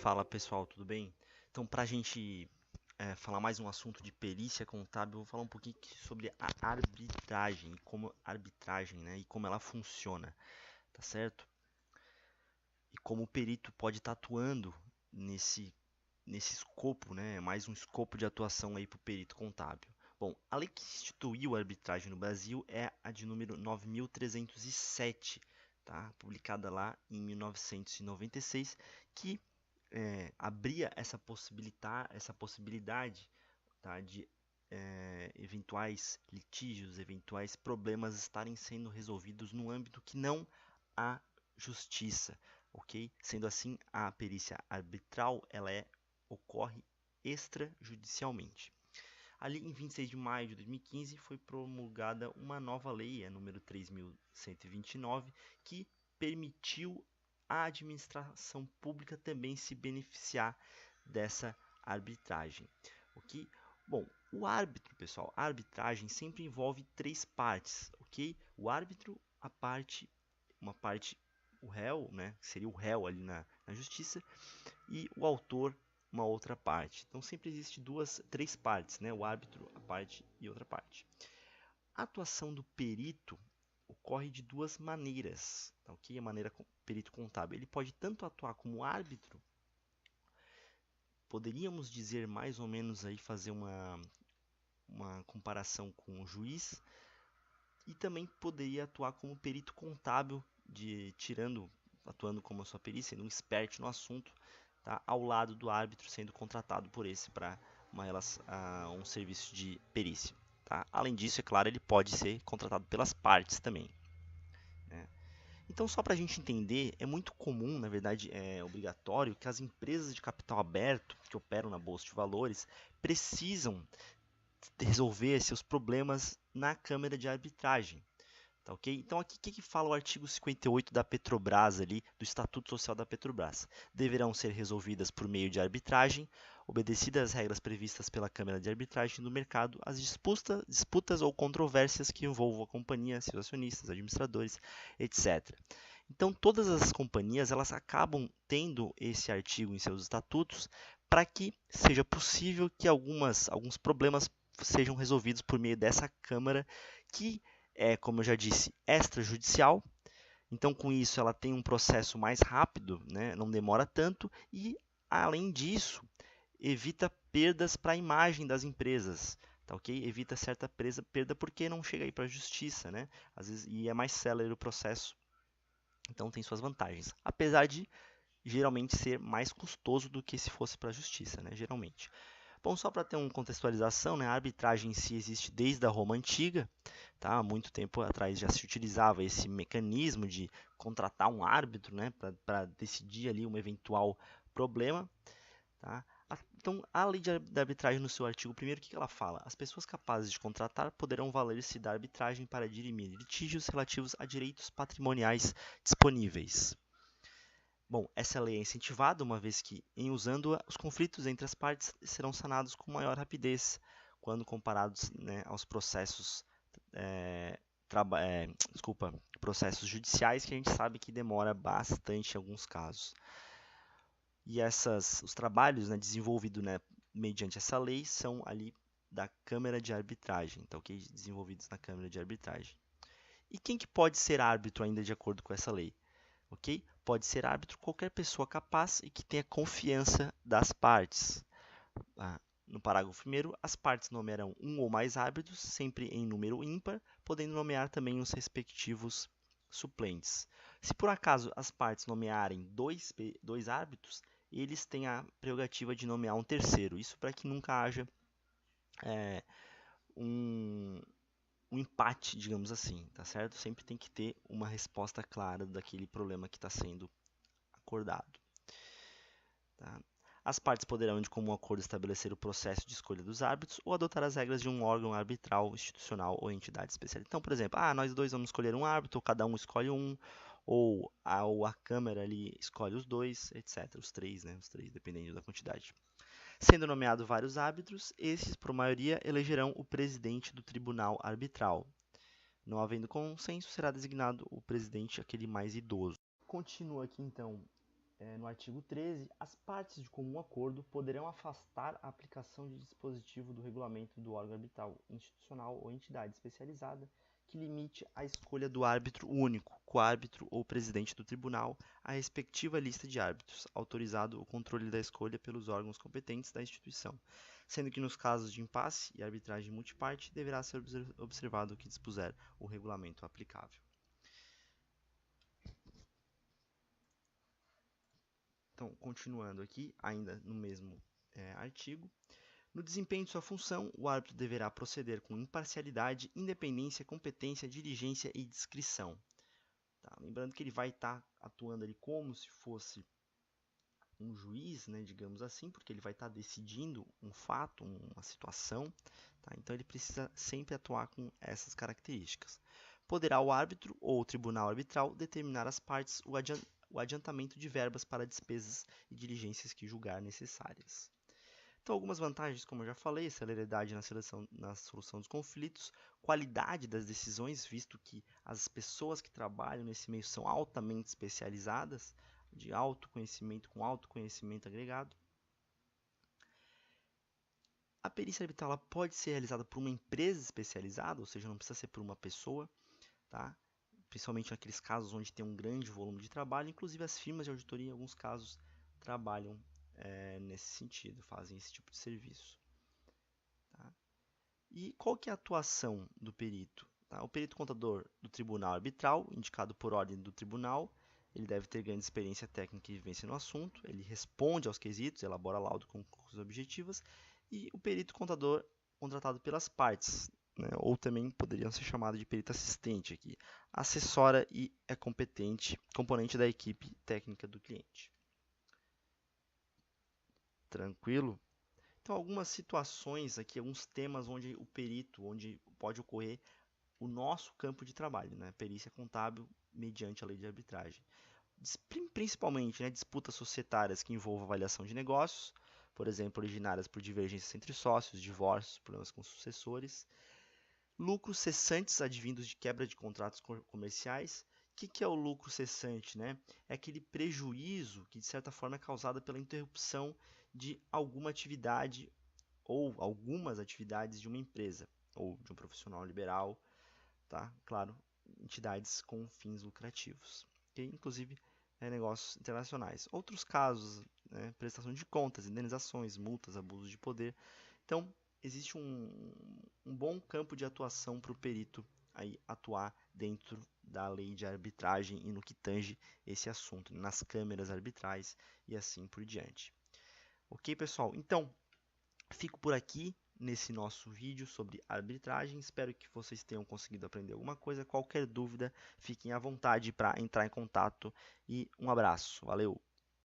Fala pessoal, tudo bem? Então, para a gente falar mais um assunto de perícia contábil, eu vou falar um pouquinho sobre a arbitragem e como arbitragem, né, e como ela funciona, tá certo? E como o perito pode estar atuando nesse escopo, né, mais um escopo de atuação aí para o perito contábil. Bom, a lei que instituiu a arbitragem no Brasil é a de número 9.307, tá? Publicada lá em 1996, que abria essa possibilidade, tá, de eventuais litígios, eventuais problemas estarem sendo resolvidos no âmbito que não há justiça, ok? Sendo assim, a perícia arbitral ocorre extrajudicialmente. Ali em 26 de maio de 2015 foi promulgada uma nova lei, a número 3.129, que permitiu à administração pública também se beneficiar dessa arbitragem, ok? Bom, o árbitro, pessoal, a arbitragem sempre envolve três partes, ok? O árbitro, uma parte, o réu, né? Seria o réu ali na justiça, e o autor, uma outra parte. Então sempre existe três partes, né? O árbitro, a parte e outra parte. A atuação do perito ocorre de duas maneiras, tá, ok? A maneira perito contábil, ele pode tanto atuar como árbitro, poderíamos dizer mais ou menos aí fazer uma comparação com o juiz, e também poderia atuar como perito contábil, atuando como a sua perícia, sendo um expert no assunto, tá, ao lado do árbitro, sendo contratado por esse para um serviço de perícia. Tá? Além disso, é claro, ele pode ser contratado pelas partes também. Né? Então, só para a gente entender, é muito comum, na verdade, é obrigatório que as empresas de capital aberto que operam na Bolsa de Valores precisam resolver seus problemas na Câmara de Arbitragem. Tá, ok? Então, aqui o que fala o artigo 58 da Petrobras, ali, do Estatuto Social da Petrobras? Deverão ser resolvidas por meio de arbitragem, obedecidas as regras previstas pela Câmara de Arbitragem do mercado, as disputas ou controvérsias que envolvam a companhia, seus acionistas, administradores, etc. Então, todas as companhias elas acabam tendo esse artigo em seus estatutos para que seja possível que alguns problemas sejam resolvidos por meio dessa Câmara que como eu já disse, extrajudicial. Então, com isso, ela tem um processo mais rápido, né? Não demora tanto e, além disso, evita perdas para a imagem das empresas. Tá, ok? Evita certa perda porque não chega aí para a justiça, né? Às vezes, e é mais célere o processo. Então, tem suas vantagens. Apesar de geralmente ser mais custoso do que se fosse para a justiça, né? Geralmente. Bom, só para ter uma contextualização, né, a arbitragem em si existe desde a Roma Antiga. Tá? Há muito tempo atrás já se utilizava esse mecanismo de contratar um árbitro, né, para decidir ali um eventual problema. Tá? Então, a lei da arbitragem, no seu artigo 1º, o que ela fala? As pessoas capazes de contratar poderão valer-se da arbitragem para dirimir litígios relativos a direitos patrimoniais disponíveis. Bom, essa lei é incentivada, uma vez que, em usando-a, os conflitos entre as partes serão sanados com maior rapidez, quando comparados, né, aos processos, é, processos judiciais, que a gente sabe que demora bastante em alguns casos. E os trabalhos, né, desenvolvidos, né, mediante essa lei são ali da Câmara de Arbitragem, então, okay? Desenvolvidos na Câmara de Arbitragem. E quem que pode ser árbitro ainda de acordo com essa lei? Ok? Pode ser árbitro qualquer pessoa capaz e que tenha confiança das partes. No parágrafo 1º, as partes nomearão um ou mais árbitros, sempre em número ímpar, podendo nomear também os respectivos suplentes. Se por acaso as partes nomearem dois árbitros, eles têm a prerrogativa de nomear um terceiro. Isso para que nunca haja um, um empate, digamos assim, tá certo? Sempre tem que ter uma resposta clara daquele problema que está sendo acordado. Tá? As partes poderão, de comum acordo, estabelecer o processo de escolha dos árbitros ou adotar as regras de um órgão arbitral, institucional ou entidade especial. Então, por exemplo, nós dois vamos escolher um árbitro, ou cada um escolhe um, ou a Câmara ali escolhe os dois, etc. Os três, né? Os três, dependendo da quantidade. Sendo nomeados vários árbitros, esses, por maioria, elegerão o presidente do tribunal arbitral. Não havendo consenso, será designado o presidente, aquele mais idoso. Continua aqui, então, no artigo 13, as partes de comum acordo poderão afastar a aplicação de dispositivo do regulamento do órgão arbitral institucional ou entidade especializada que limite a escolha do árbitro único, coárbitro ou presidente do tribunal, a respectiva lista de árbitros, autorizado o controle da escolha pelos órgãos competentes da instituição, sendo que nos casos de impasse e arbitragem multiparte deverá ser observado o que dispuser o regulamento aplicável. Então, continuando aqui, ainda no mesmo artigo, no desempenho de sua função, o árbitro deverá proceder com imparcialidade, independência, competência, diligência e discrição. Tá? Lembrando que ele vai estar atuando ali como se fosse um juiz, né, digamos assim, porque ele vai estar decidindo um fato, uma situação. Tá? Então, ele precisa sempre atuar com essas características. Poderá o árbitro ou o tribunal arbitral determinar às partes o adiantamento de verbas para despesas e diligências que julgar necessárias. Então, algumas vantagens, como eu já falei, celeridade na solução dos conflitos, qualidade das decisões, visto que as pessoas que trabalham nesse meio são altamente especializadas, de alto conhecimento com alto conhecimento agregado. A perícia arbitral ela pode ser realizada por uma empresa especializada, ou seja, não precisa ser por uma pessoa, tá? Principalmente naqueles casos onde tem um grande volume de trabalho. Inclusive, as firmas de auditoria, em alguns casos, trabalham nesse sentido, fazem esse tipo de serviço. Tá? E qual que é a atuação do perito? Tá? O perito contador do tribunal arbitral, indicado por ordem do tribunal, ele deve ter grande experiência técnica e vivência no assunto, ele responde aos quesitos, elabora laudo com conclusões objetivas, e o perito contador contratado pelas partes, né? Ou também poderiam ser chamados de perito assistente aqui, assessora e é componente da equipe técnica do cliente. Tranquilo? Então, algumas situações aqui, alguns temas onde o perito, onde pode ocorrer o nosso campo de trabalho, né? Perícia contábil mediante a lei de arbitragem. Principalmente, né, disputas societárias que envolvam avaliação de negócios, por exemplo, originárias por divergências entre sócios, divórcios, problemas com sucessores, lucros cessantes advindos de quebra de contratos comerciais. O que é o lucro cessante? Né? É aquele prejuízo que, de certa forma, é causado pela interrupção de alguma atividade ou algumas atividades de uma empresa ou de um profissional liberal, tá? Claro, entidades com fins lucrativos, okay? Inclusive negócios internacionais. Outros casos, né? Prestação de contas, indenizações, multas, abuso de poder. Então, existe um bom campo de atuação para o perito aí atuar dentro da lei de arbitragem e no que tange esse assunto, nas câmeras arbitrais e assim por diante. Ok, pessoal? Então, fico por aqui nesse nosso vídeo sobre arbitragem. Espero que vocês tenham conseguido aprender alguma coisa. Qualquer dúvida, fiquem à vontade para entrar em contato. E um abraço. Valeu!